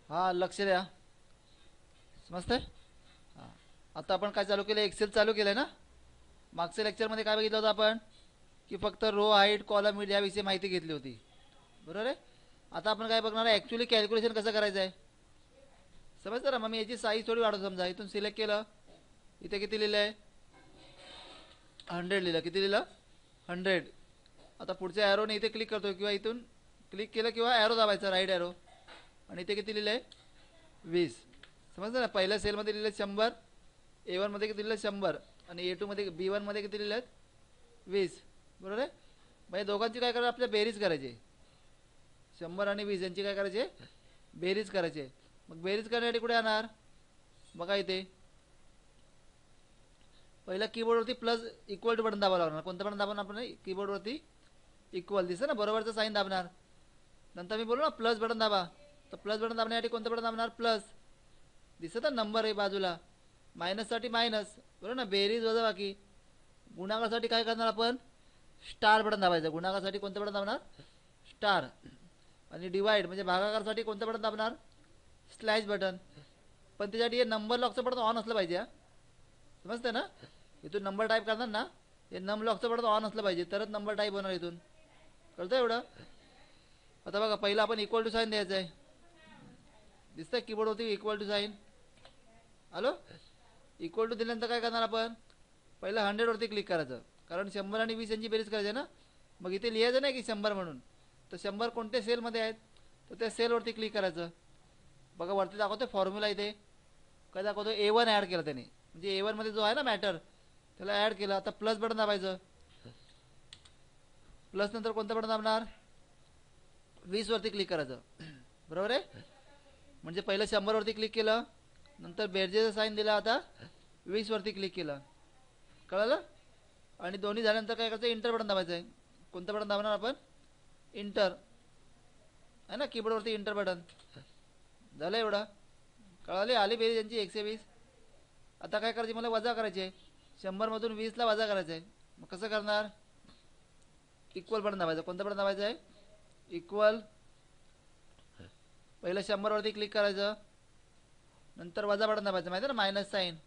हां लक्ष द्या. समजतंय. हां आता आपण काय चालू केलं, एक्सेल चालू केलं आहे ना. मागच्या लेक्चरमध्ये काय बघितलं होतं आपण, की फक्त रो हाईट कॉलम हिट याविषयी माहिती घेतली होती, बरोबर आहे. आता आपण काय बघणार आहे, ॲक्च्युली कॅल्क्युलेशन कसं करायचं आहे. समजतं ना. मग मी याची साईज थोडी वाढवतो. समजा इथून सिलेक्ट केलं, इथे किती लिहिलं आहे, 100 लिहिलं. किती लिहिलं, 100. आता पुढच्या ॲरोने इथे क्लिक करतो, किंवा इथून क्लिक केलं किंवा ॲरो दाबायचा, राईट ॲरो, आणि इथे किती लिहिलं आहे, 20. समजतं ना. पहिल्या सेलमध्ये लिहिलं 100, A1 मध्ये किती लिहिलं 100, आणि A2 मध्ये B1 मध्ये किती लिहिलं 20, बरोबर आहे. मग दोघांची काय करायचं, आपल्या बेरीज करायची. 100 आणि 20 यांची काय करायची, बेरीज करायची. मग बेरीज करण्यासाठी कुठे येणार, बघा इथे पहिला कीबोर्डवरती प्लस इक्वल टू बटन दाबावं लागणार. कोणतं बटन दाबणार आपण, कीबोर्डवरती इक्वल दिसतं ना, बरोबरचं साईन दाबणार. नंतर मी बोलू ना प्लस बटन दाबा, तर प्लस बटन दाबण्यासाठी कोणतं बटन दाबणार, प्लस. दिसत ना नंबर आहे बाजूला. मायनससाठी मायनस, बरोबर ना, बेरीज वजा बाकी. गुणाकारासाठी काय करणार आपण, स्टार बटन दाबायचं. गुणाकारासाठी कोणतं बटन दाबणार, स्टार. आणि डिवाइड म्हणजे भागाकारासाठी कोणतं बटन दाबणार, स्लॅश बटन. पण त्यासाठी हे नंबर लॉकचं बटन ऑन असलं पाहिजे. समजतं ना. इथून नंबर टाईप करणार ना, हे नम लॉकचं बटन ऑन असलं पाहिजे, तरच नंबर टाईप होणार इथून. कळतं एवढं. आता बघा पहिला आपण इक्वल टू साईन द्यायचं आहे. दिसतंय कीबोर्डवरती equal to sign. Hello, equal to दिल्यानंतर काय करणार आपण, पहिलं 100वरती क्लिक करायचं, कारण 100 आणि 20 यांची बेरीज करायची ना. मग इथे लिहायचं नाही की 100 म्हणून, तर 100 कोणत्या सेलमध्ये आहेत, तर त्या सेलवरती क्लिक करायचं. बघा वरती दाखवतो फॉर्म्युला, इथे काय दाखवतो, A1 ॲड केलं त्याने, म्हणजे A1 मध्ये जो आहे ना मॅटर, त्याला ॲड केलं. आता प्लस बटन दाबायचं. प्लस नंतर कोणतं बटन दाबणार, 20 वरती क्लिक करायचं, बरोबर आहे. म्हणजे पहिलं 100 वरती क्लिक केलं, नंतर बेरजेचं साईन दिलं, आता 20 वरती क्लिक केलं. कळलं. आणि दोन्ही झाल्यानंतर काय करायचं, इंटर बटन दाबायचं आहे. कोणतं बटन दाबणार आपण, इंटर आहे ना कीबोर्डवरती, इंटर बटन. झालं एवढं. कळाले, आली बेरीज यांची 120. आता काय करायची, मला वजा करायची आहे. 100 मधून 20ला वजा करायचं आहे. मग कसं करणार, इक्वल बटन दाबायचं. कोणतं बटन दाबायचं आहे, इक्वल. पहिलं 100 वरती क्लिक करायचं, नंतर वजा बटन दाबायचं. माहिती आहे ना, मायनस साईन.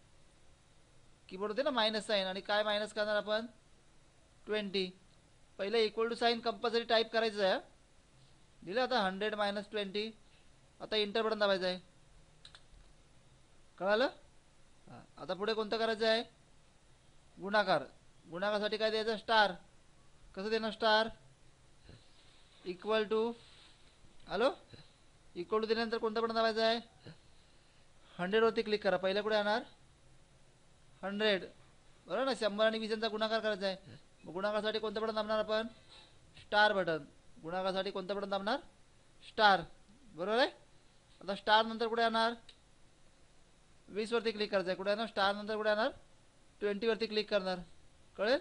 कीबोर्ड होते ना मायनस साईन, आणि काय मायनस करणार आपण, 20. पहिलं equal to sign compulsory type करायचं आहे. दिलं आता 100 मायनस 20. आता इंटर बटन दाबायचं आहे. कळालं. आता पुढे कोणतं करायचं आहे, गुणाकार. गुणाकारासाठी काय द्यायचं, स्टार. कसं देणार, star equal to. Hello, equal to दिल्यानंतर कोणतं बटन दाबायचं आहे, 100 वरती क्लिक करा. पहिल्या कुठे येणार, 100, बरोबर ना. 100 आणि 20 गुणाकार करायचा आहे. मग गुणाकारासाठी कोणतं बटन दाबणार आपण, स्टार बटन. गुणाकारासाठी कोणतं बटन दाबणार, स्टार, बरोबर आहे. आता स्टार नंतर कुठे येणार, 20 वरती क्लिक करायचं आहे. कुठे येणार, स्टार नंतर कुठे येणार, 20 वरती क्लिक करणार. कळेल.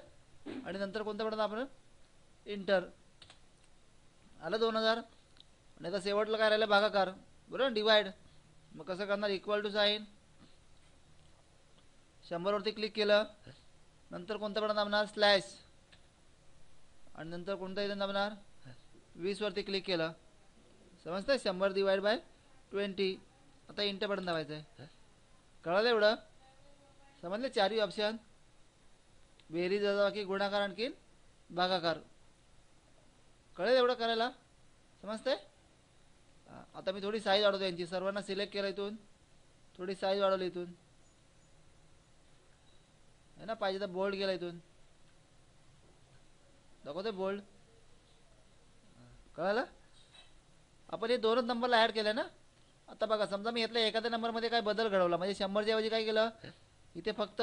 आणि नंतर कोणतं बटन दाबणार, इंटर. आलं 2000. आणि आता शेवटला काय राहिलं, भागाकार, बरोबर, डिवाइड. मग कसं करणार, इक्वल टू साईन. 100 वरती क्लिक केलं, नंतर कोणतं बटन दाबणार, स्लॅश. आणि नंतर कोणतं इथं दाबणार, 20 वरती क्लिक केलं. समजतंय, 100 डिवाइड बाय 20. आता इंटर बटन दाबायचं आहे. कळालं एवढं. समजले, चारही ऑप्शन, बेरीज वजाबाकी गुणाकार आणखीन भागाकार. कळेल एवढं करायला. समजतंय. आता मी थोडी साईज वाढवतो यांची. सर्वांना सिलेक्ट केलं, इथून थोडी साईज वाढवली, इथून है ना. पाहिजे तर बोल्ड केला, इथून दाखवते बोल्ड. कळालं. आपण हे दोनच नंबरला ॲड केलं ना. आता बघा, समजा मी घेतलं एखाद्या नंबरमध्ये काय बदल घडवला, म्हणजे 100च्या ऐवजी काय केलं, इथे फक्त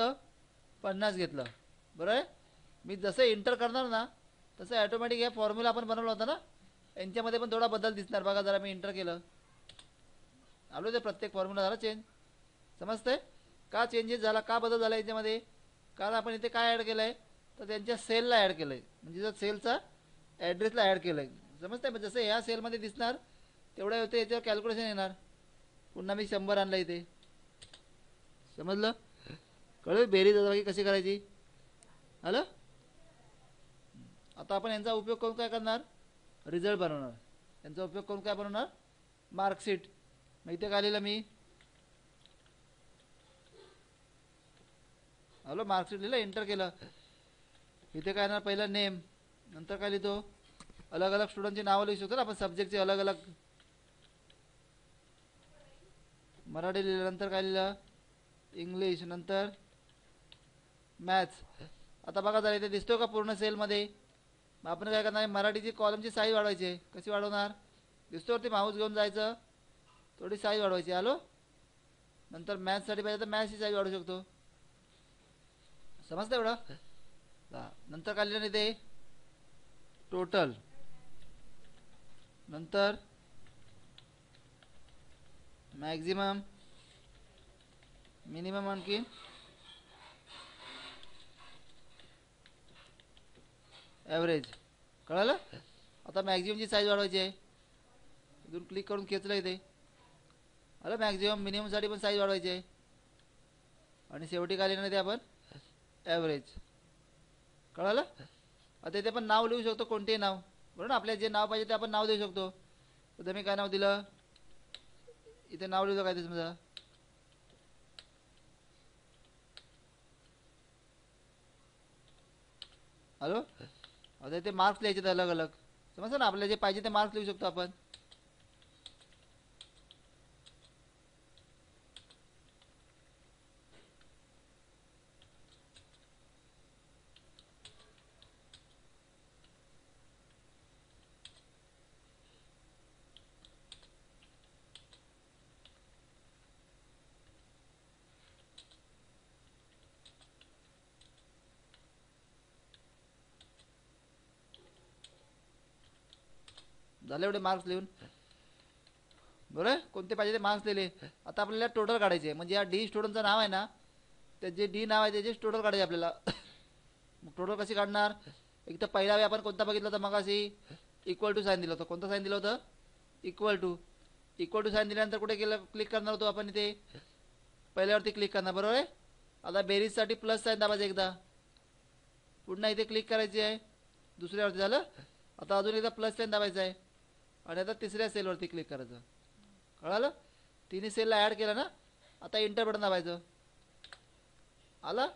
50 घेतलं, बरोबर आहे. मी जसं इंटर करणार ना, तसं ॲटोमॅटिक हे फॉर्म्युला आपण बनवला होता ना, यांच्यामध्ये पण थोडा बदल दिसणार. बघा जरा, मी इंटर केलं, आलो ते प्रत्येक फॉर्म्युला झाला चेंज. समजतंय का चेंजेस झाला, का बदल झाला याच्यामध्ये, कारण आपण इथे काय ॲड केलं आहे, तर त्यांच्या सेलला ॲड केलं आहे, म्हणजे जर सेलचा ॲड्रेसला ॲड केलं आहे. समजतंय. मग जसं ह्या सेलमध्ये दिसणार तेवढ्या होते, याच्यावर कॅल्क्युलेशन येणार. पुन्हा मी 100 आणलं इथे. समजलं. कळलं, बेरीज वजाबाकी कशी करायची. आलं. आता आपण यांचा उपयोग करून काय करणार, रिझल्ट बनवणार. यांचा उपयोग करून काय बनवणार, मार्कशीट. मग इथे काय लिहिलं मी, हॅलो मार्कशीट लिहिलं, एंटर केलं. इथे काय येणार, पहिलं नेम, नंतर काय लिहितो, अलग अलग स्टुडंटची नावं लिहू शकतो ना आपण, सब्जेक्टचे अलग अलग. मराठी लिहिलं, नंतर काय लिहिलं, इंग्लिश, नंतर मॅथ्स. आता बघा जरा इथे दिसतो का पूर्ण सेलमध्ये. मग आपण काय करणार आहे, मराठीची कॉलमची साईज वाढवायची आहे. कशी वाढवणार, दिसतो वरती माऊस घेऊन जायचं, थोडी साईज वाढवायची. आलो, नंतर मॅथ्ससाठी पाहिजे तर मॅथ्सची साईज वाढवू शकतो. समजतं एवढं. नंतर काय लिहिलं इथे, टोटल, नंतर मॅक्झिमम, मिनिमम, आणखी ॲव्हरेज. कळलं. आता मॅक्झिममची साईज वाढवायची आहे. इथून क्लिक करून खेचलं इथे. आलं मॅक्झिमम, मिनिममसाठी पण साईज वाढवायची आहे. आणि शेवटी काय लिहिणार ते आपण, ॲव्हरेज. कळलं. आता इथे पण नाव लिहू शकतो, कोणतेही नाव, बरोबर ना. आपल्याला जे नाव पाहिजे ते आपण नाव देऊ शकतो. तर मी काय नाव दिलं, इथे नाव लिहिलं काय ते समजा, हॅलो. आता इथे मार्क्स लिहायचे अलग अलग, समजतं ना. आपल्याला जे पाहिजे ते मार्क्स लिहू शकतो आपण. झाले एवढे मार्क्स लिहून, बरोबर. कोणते पाहिजे ते मार्क्स लिहिले. आता आपल्याला टोटल काढायचे, म्हणजे या डी स्टुडंटचं नाव आहे ना, ते जे डी नाव आहे त्याचे टोटल काढायचे आपल्याला. मग टोटल कशी काढणार, एक तर पहिला वेळी आपण कोणता बघितलं होतं, मग अशी इक्वल टू साईन दिलं होतं. कोणतं साईन दिलं होतं, equal to. Equal to sign दिल्यानंतर कुठे गेलं, क्लिक करणार होतो आपण इथे, पहिल्यावरती क्लिक करणार, बरोबर आहे. आता बेरीजसाठी प्लस साईन दाबायचं एकदा, पुन्हा इथे क्लिक करायची आहे, दुसऱ्यावरती. झालं. आता अजून एकदा प्लस साईन दाबायचं आहे, आणि आता तिसऱ्या सेलवरती क्लिक करायचं. कळालं. तिन्ही सेलला ॲड केलं ना. आता इंटर बटन दाबायचं. आला.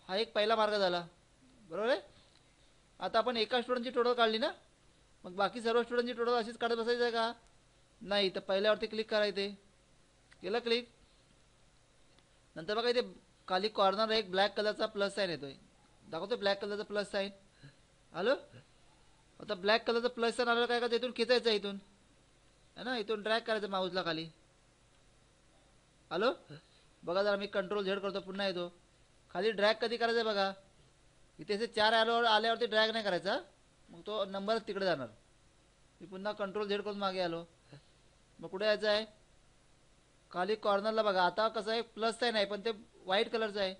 हा एक पहिला मार्ग झाला, बरोबर आहे. आता आपण एका स्टुडंटची टोटल काढली ना, मग बाकी सर्व स्टुडंटची टोटल अशीच काढत बसायचं आहे का, नाही. तर पहिल्यावरती क्लिक करायचे, केलं क्लिक. नंतर बघा इथे खाली कॉर्नर एक ब्लॅक कलरचा प्लस साईन येतोय, दाखवतो ब्लॅक कलरचा प्लस साईन. हॅलो. आता ब्लॅक कलरचा प्लस साईन आलं काय का, इथून खेचायचं आहे, इथून है ना, इथून ड्रॅग करायचं माऊसला खाली. हॅलो. बघा जरा मी कंट्रोल झेड करतो, पुन्हा येतो खाली. ड्रॅग कधी करायचं आहे बघा, इथे असे 4 आल्यावरती ड्रॅग नाही करायचा, मग तो नंबर तिकडे जाणार. मी पुन्हा कंट्रोल झेड करून मागे आलो. मग कुठे यायचं आहे, खाली कॉर्नरला बघा. आता कसं आहे, प्लस साईन आहे पण ते व्हाईट कलरचं आहे.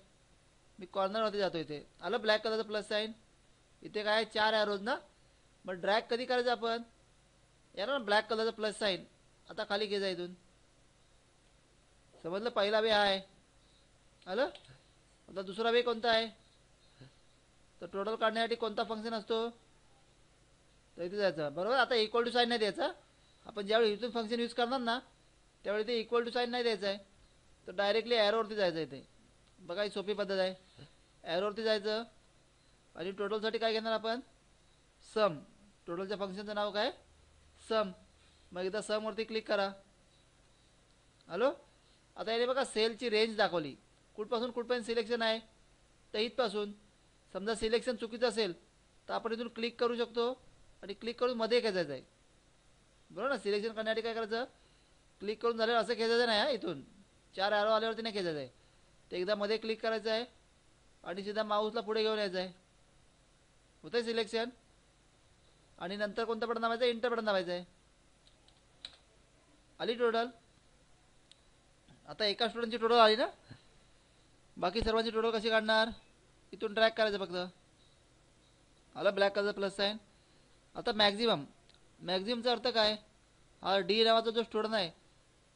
मी कॉर्नरवरती जातो, इथे आलं ब्लॅक कलरचं प्लस साईन. इथे काय 4 ॲरोज ना. मग ड्रॅग कधी करायचं आपण, यार ब्लॅक कलरचं प्लस साईन. आता खाली घे जा इथून, समजलं. पहिला वे आहे. आलं. आता दुसरा वे कोणता आहे, तर टोटल काढण्यासाठी कोणता फंक्शन असतो, तर इथे जायचं, बरोबर. आता इक्वल टू साईन नाही द्यायचा आपण. ज्यावेळी इथून फंक्शन यूज करणार ना, त्यावेळी ते इक्वल टू साईन नाही द्यायचं आहे, तर डायरेक्टली ॲरोवरती जायचं. इथे बघा ही सोपी पद्धत आहे. ॲरोवरती जायचं, आणि टोटलसाठी काय घेणार आपण, सम. टोटलच्या फंक्शनचं नाव काय, सम. मग एकदा समवरती क्लिक करा. हॅलो. आता याने बघा सेलची रेंज दाखवली, कुठपासून कुठपर्यंत सिलेक्शन आहे, तर इथपासून. समजा सिलेक्शन चुकीचं असेल तर आपण इथून क्लिक करू शकतो, आणि क्लिक करून मध्ये खेचायचं आहे, बरोबर ना. सिलेक्शन करण्यासाठी काय करायचं, क्लिक करून झाल्यावर असं खेचायचं नाही. हा, इथून 4 ॲरो आल्यावरती नाही खेचायचं आहे, ते एकदा मध्ये क्लिक करायचं आहे, आणि सीधा माऊसला पुढे घेऊन यायचं आहे, होतं आहे सिलेक्शन. आणि नंतर कोणतं बटन दाबायचं, इंटर बटन दाबायचं आहे. आली टोटल. आता एका स्टुडंटची टोटल आली ना. बाकी सर्वांची टोटल कशी काढणार, इथून ड्रॅग करायचं फक्त. आलं ब्लॅक कलर प्लस साईन. आता मॅक्झिमम. मॅक्झिममचा अर्थ काय, हा डी नावाचा जो स्टुडंट आहे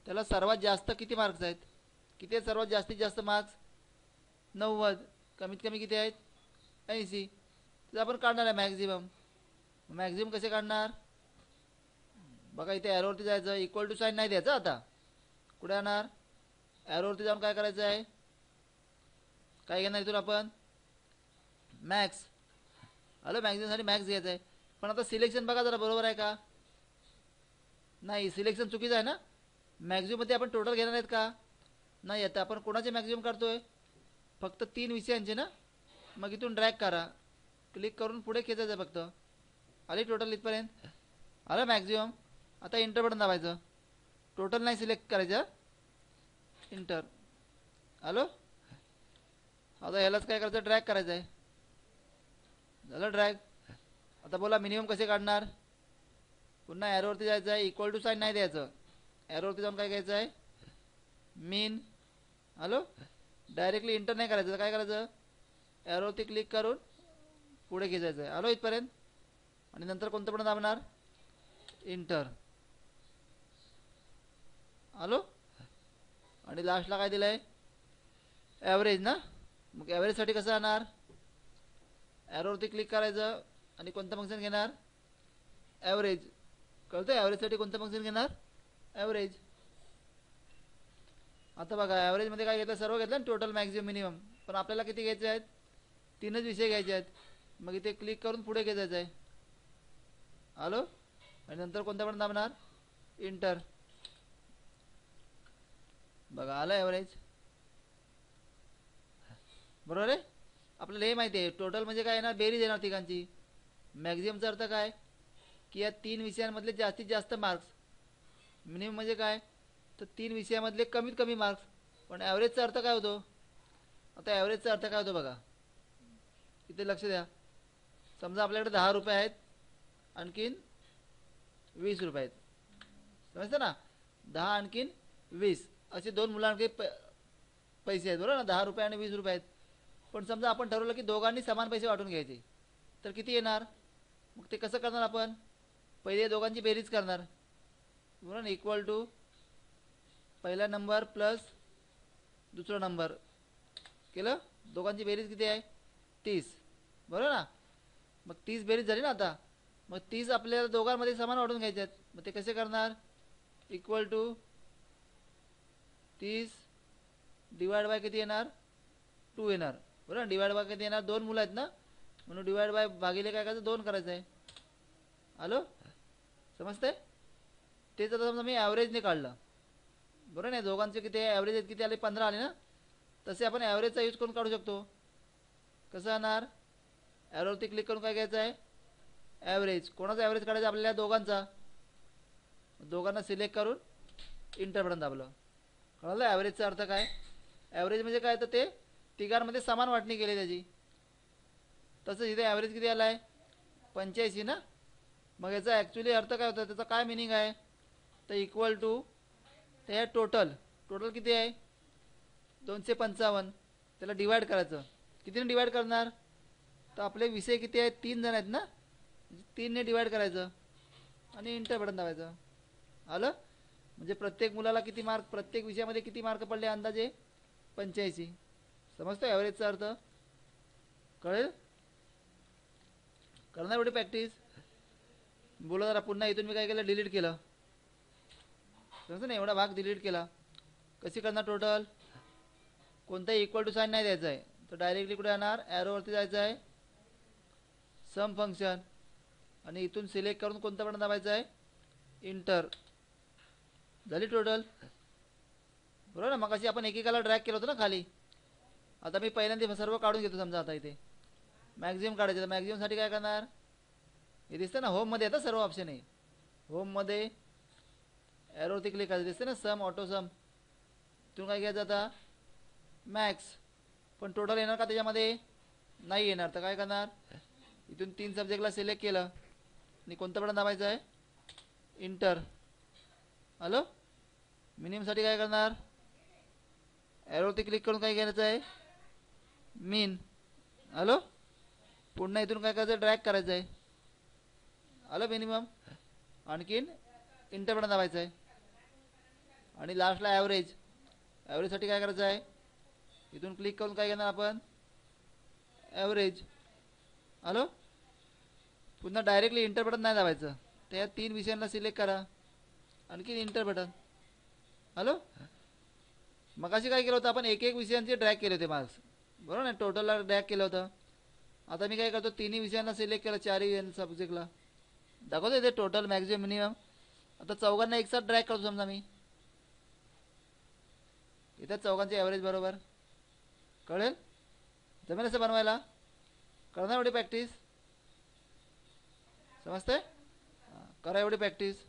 त्याला सर्वात जास्त किती मार्क्स आहेत, किती आहेत सर्वात जास्तीत जास्त मार्क्स, 90. कमीत कमी किती आहेत, 80. तर आपण काढणार आहे मॅक्झिमम. मॅक्झिमम कसे काढणार, बघा इथे ॲरोवरती जायचं, इक्वल टू साईन नाही द्यायचं. आता कुठे येणार ॲरोवरती जाऊन काय करायचं आहे काय घेणार इथून आपण मॅक्स हॅलो मॅक्झिमसाठी मॅक्स घ्यायचं आहे पण आता सिलेक्शन बघा जरा बरोबर आहे का नाही सिलेक्शन चुकीचं आहे ना मॅक्झिममध्ये आपण टोटल घेणार आहेत का नाही आता आपण कोणाचे मॅक्झिमम काढतोय फक्त 3 विषयांचे ना मग इथून ड्रॅग करा क्लिक करून पुढे खेचायचं आहे फक्त आली टोटल इथपर्यंत आलं मॅक्झिमम आता इंटर बटन दाबायचं टोटल नाही सिलेक्ट करायचं इंटर हॅलो आता ह्यालाच काय करायचं ड्रॅग करायचं आहे झालं ड्रॅग आता बोला मिनिमम कसे काढणार पुन्हा ॲरोवरती जायचं आहे इक्वल टू साईन नाही द्यायचं ॲरोवरती जाऊन काय घ्यायचं आहे मीन हॅलो डायरेक्टली इंटर नाही करायचं तर काय करायचं ॲरोवरती क्लिक करून पुढे खेचायचं आहे हॅलो इथपर्यंत आणि नंतर कोणतं पण दाबणार इंटर हॅलो आणि लास्टला काय दिलं आहे ॲव्हरेज ना मग ॲव्हरेजसाठी कसं येणार ॲरोवरती क्लिक करायचं आणि कोणतं फंक्शन घेणार ॲव्हरेज कळतं ॲव्हरेजसाठी कोणतं फंक्शन घेणार ॲव्हरेज आता बघा ॲव्हरेजमध्ये काय घेतलं सर्व घेतलं ना टोटल मॅक्झिमम मिनिमम पण आपल्याला किती घ्यायचे आहेत 3च विषय घ्यायचे आहेत मग इथे क्लिक करून पुढे खेचायचं आहे हॅलो आणि नंतर कोणतं पण दाबणार इंटर बघा आलं ॲव्हरेज बरोबर आहे आपल्याला हे माहिती आहे टोटल म्हणजे काय येणार बेरीज येणार तिघांची मॅक्झिममचा अर्थ काय की या 3 विषयांमधले जास्तीत जास्त मार्क्स मिनिमम म्हणजे काय तर 3 विषयामधले कमीत कमी मार्क्स पण ॲव्हरेजचा अर्थ काय होतो आता ॲव्हरेजचा अर्थ काय होतो बघा इथे लक्ष द्या समजा आपल्याकडे 10 रुपये आहेत आणखीन 20 रुपये आहेत समजतं ना 10 आणखीन 20 असे दोन मुलांकडे पैसे आहेत बरोबर ना 10 रुपये आणि 20 रुपये आहेत पण समजा आपण ठरवलं की दोघांनी समान पैसे वाटून घ्यायचे तर किती येणार मग ते कसं करणार आपण पहिले दोघांची बेरीज करणार बरोबर ना इक्वल टू पहिला नंबर प्लस दुसरा नंबर केलं दोघांची बेरीज किती आहे 30 बरोबर ना मग 30 बेरीज झाली ना आता मग 30 आपल्याला दोघांमध्ये समान वाटून घ्यायचे आहेत मग ते कसे करणार इक्वल टू 30 डिवाइड बाय किती येणार 2 येणार बरोबर ना डिवाइड बाय किती येणार 2 मुलं आहेत ना म्हणून डिवाइड बाय भागिले काय करायचं 2 करायचं आहे हॅलो समजतंय तेच आता समजा मी ॲव्हरेजने काढलं बरोबर नाही दोघांचे किती ॲव्हरेज आहेत किती आले 15 आले ना तसे आपण ॲव्हरेजचा यूज करून काढू शकतो कसं येणार ॲरोवरती क्लिक करून काय घ्यायचं आहे ॲव्हरेज कोणाचा ॲव्हरेज काढायचा आपल्याला दोघांचा दोघांना सिलेक्ट करून इंटर बटन दाबलं कळलं ॲव्हरेजचा अर्थ काय ॲव्हरेज म्हणजे काय तर ते तिघांमध्ये समान वाटणी केली त्याची तसं इथे ॲव्हरेज किती आला आहे 85 ना मग याचा ॲक्च्युली अर्थ काय होता त्याचा काय मिनिंग आहे तर इक्वल टू ते टोटल टोटल किती आहे 255 त्याला डिवाइड करायचं कितीने डिवाइड करणार तर आपले विषय किती आहेत 3 जण आहेत ना 3ने डिवाइड करायचं आणि इंटर बटन दाबायचं आलं म्हणजे प्रत्येक मुलाला किती मार्क प्रत्येक विषयामध्ये किती मार्क पडले अंदाजे 85 समजतो ॲव्हरेजचा अर्थ कळेल करणार एवढी प्रॅक्टिस बोला जरा पुन्हा इथून मी काय केलं डिलीट केलं समजतं ना एवढा भाग डिलीट केला कशी करणार टोटल कोणताही इक्वल टू साईन नाही द्यायचं आहे तर डायरेक्टली कुठे येणार ॲरोवरती जायचं आहे सम फंक्शन आणि इथून सिलेक्ट करून कोणतं बटन दाबायचं आहे इंटर झाली टोटल बरोबर ना मग अशी आपण एकेकाला ड्रॅग केलं होतं ना खाली आता मी पहिल्यांदा सर्व काढून घेतो समजा आता इथे मॅक्झिमम काढायचं तर मॅक्झिममसाठी काय करणार हे दिसतं ना होममध्ये येतं सर्व ऑप्शन आहे होममध्ये ॲरोवरती क्लिक करायचं दिसते ना सम ऑटो सम तुम्ही काय घ्यायचं आता मॅक्स पण टोटल येणार का त्याच्यामध्ये नाही येणार तर काय करणार इथून 3 सब्जेक्टला सिलेक्ट केलं आणि कोणतं बटन दाबायचं आहे इंटर हॅलो मिनिममसाठी काय करणार ॲरोवरती क्लिक करून काय घ्यायचं आहे मीन हॅलो पुन्हा इथून काय करायचं ड्रॅग करायचं आहे हॅलो मिनिमम आणखीन इंटर बटन दाबायचं आहे आणि लास्टला ॲव्हरेज ॲव्हरेजसाठी काय करायचं आहे इथून क्लिक करून काय घेणार आपण ॲव्हरेज हॅलो पुन्हा डायरेक्टली इंटर बटन नाही दाबायचं त्या 3 विषयांना सिलेक्ट करा आणखीन इंटर बटन हॅलो, मगाशी काय केलं होतं आपण, एक एक विषयांचे ड्रॅग केले होते मार्क्स, बरोबर ना, टोटलला ड्रॅग केलं होतं. आता मी काय करतो, तिन्ही विषयांना सिलेक्ट केलं, चारही सब्जेक्टला दाखवतो इथे टोटल मॅक्झिमम मिनिमम. आता चौघांना एक साथ ड्रॅग करतो समजा मी, इथे चौघांचे ॲव्हरेज बरोबर कळेल, जमेल असं बनवायला, करणार एवढी प्रॅक्टिस, समजते, करा एवढी प्रॅक्टिस.